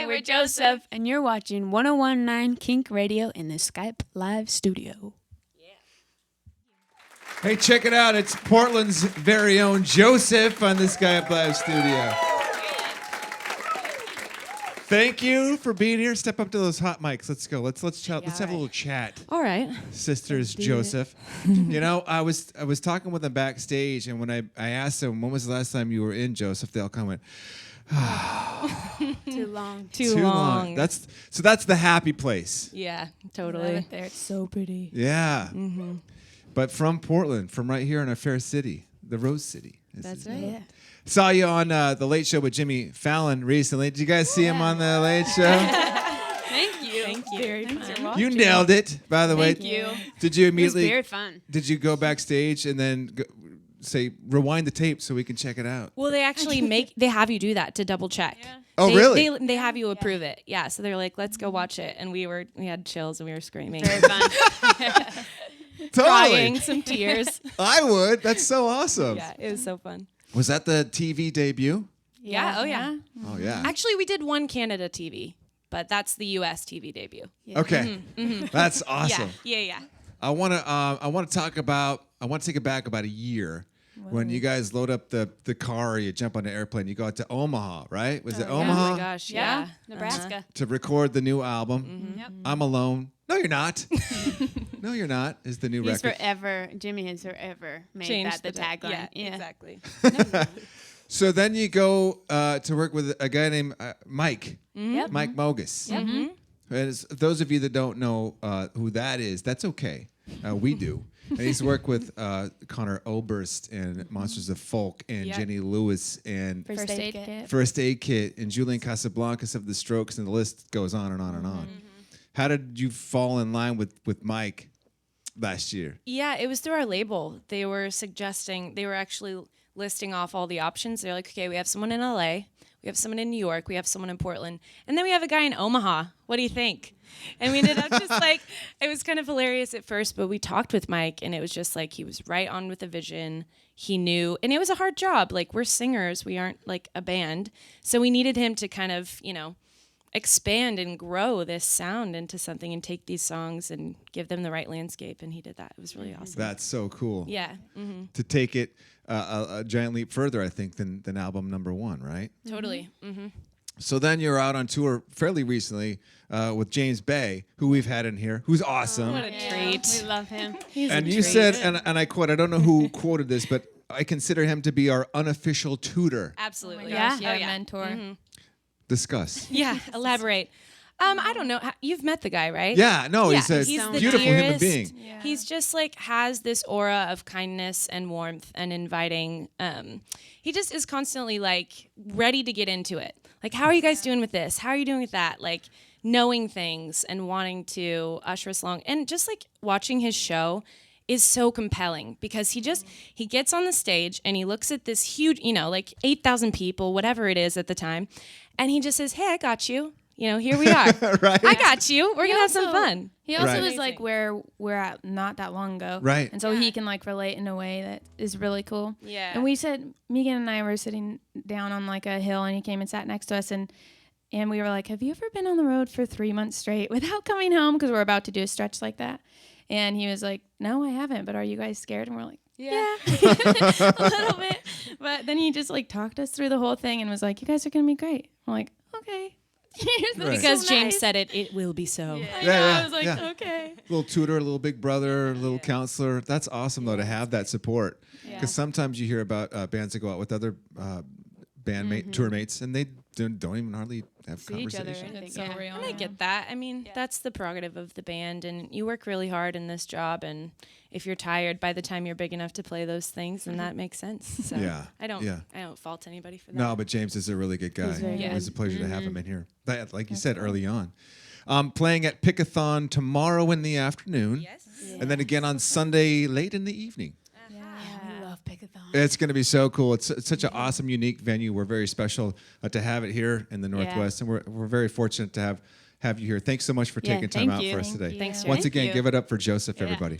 we're Joseph, and you're watching 101.9 KINK Radio in the Skype Live studio. Hey, check it out. It's Portland's very own Joseph on the Skype Live studio. Thank you for being here. Step up to those hot mics. Let's go. Let's chat. Let's have a little chat. All right. Sisters Joseph. You know, I was talking with them backstage, and when I asked them, when was the last time you were in Joseph, they all comment, Too long. Too long. That's the happy place. Yeah, Love totally. it there. It's so pretty. Yeah. Mm-hmm. But from Portland, from right here in our fair city, the Rose City. That's right. Yeah. Saw you on The Late Show with Jimmy Fallon recently. Did you guys see him on The Late Show? Thank you. Thank you. Very Thanks for fun. watching. You nailed it, by the way. Thank you. Did you It was immediately? very fun. Did you go backstage and then say rewind the tape so we can check it out? Well, they actually they have you do that to double check. Yeah. Oh, really? They have you approve it. Yeah. So they're like, let's go watch it, and we had chills and we were screaming, Very fun. crying, some tears. I would. That's so awesome. Yeah, it was so fun. Was that the TV debut? Yeah. Oh yeah. Oh yeah. Actually, we did one Canada TV, but that's the U.S. TV debut. Yeah. Okay. That's awesome. Yeah. I want to take it back about a year. When you guys load up the car or you jump on the airplane, you go out to Omaha, right? Was it Omaha? Oh my gosh. Yeah. Nebraska. To record the new album. Mm-hmm. Yep. I'm Alone. No, you're not. No, you're not. Is the new He's record. forever. Jimmy has forever made Changed that the tagline. Yeah, exactly. So then you go to work with a guy named Mike. Yep. Mike Mogus. Yep. Mm-hmm. And those of you that don't know who that is, that's okay. We do. And he's worked with Connor Oberst and Monsters of Folk and Yep. Jenny Lewis and First aid kit. First Aid Kit and Julian Casablancas of the Strokes, and the list goes on and on and on. How did you fall in line with Mike last year? Yeah, it was through our label. They were actually listing off all the options. They're like, okay, we have someone in LA, we have someone in New York, we have someone in Portland, and then we have a guy in Omaha. What do you think? And we ended up just like, it was kind of hilarious at first, but we talked with Mike, and it was just like, he was right on with the vision. He knew, and it was a hard job. Like, we're singers, we aren't like a band. So we needed him to kind of, expand and grow this sound into something and take these songs and give them the right landscape. And he did that. It was really awesome. That's so cool. Yeah. Mm-hmm. To take it a giant leap further, I think, than album number one, right? Totally. Mm-hmm. So then you're out on tour fairly recently with James Bay, who we've had in here, who's awesome. What a treat. We love him. He's And a you treat. said, and I quote, I don't know who quoted this, but I consider him to be our unofficial tutor. Absolutely. Yeah? Oh, yeah. mentor. Mm-hmm. Discuss. Yeah. Elaborate. I don't know. You've met the guy, right? Yeah, no, he's a he's the beautiful human dearest. being. Yeah. He's just like has this aura of kindness and warmth and inviting. He just is constantly like ready to get into it. Like, how are you guys doing with this? How are you doing with that? Like, knowing things and wanting to usher us along. And just like watching his show is so compelling because he gets on the stage and he looks at this huge, like 8,000 people, whatever it is at the time. And he just says, hey, I got you. Here we are. Right. I got you. We're going to have some fun. He also Right. was like where we're at not that long ago. Right. And so he can like relate in a way that is really cool. Yeah. And we said, Megan and I were sitting down on like a hill and he came and sat next to us and we were like, have you ever been on the road for 3 months straight without coming home? Because we're about to do a stretch like that. And he was like, no, I haven't. But are you guys scared? And we're like, yeah, a little bit. But then he just like talked us through the whole thing and was like, you guys are going to be great. I'm like, okay. Right. Because so James nice. said it will be so. I Yeah, know, yeah, I was like, yeah. okay. Little tutor, a little big brother, a little counselor. That's awesome, though, to have that support. Because sometimes you hear about bands that go out with other tour mates, and they don't even hardly have See each other. conversation. It's Yeah. so real. And I get that. I mean, that's the prerogative of the band, and you work really hard in this job, and if you're tired by the time you're big enough to play those things, then that makes sense. So Yeah. I don't Yeah. fault anybody for that. No, but James is a really good guy. He's very It was good. a pleasure to have him in here. Like you said early on. Playing at Pickathon tomorrow in the afternoon, Yes. and then again on Sunday late in the evening. We love Pickathon. It's going to be so cool. It's such an awesome, unique venue. We're very special to have it here in the Northwest, and we're very fortunate to have you here. Thanks so much for taking time thank out you. for us today. Thanks, Once Thank again, you. give it up for Joseph, Yeah. everybody.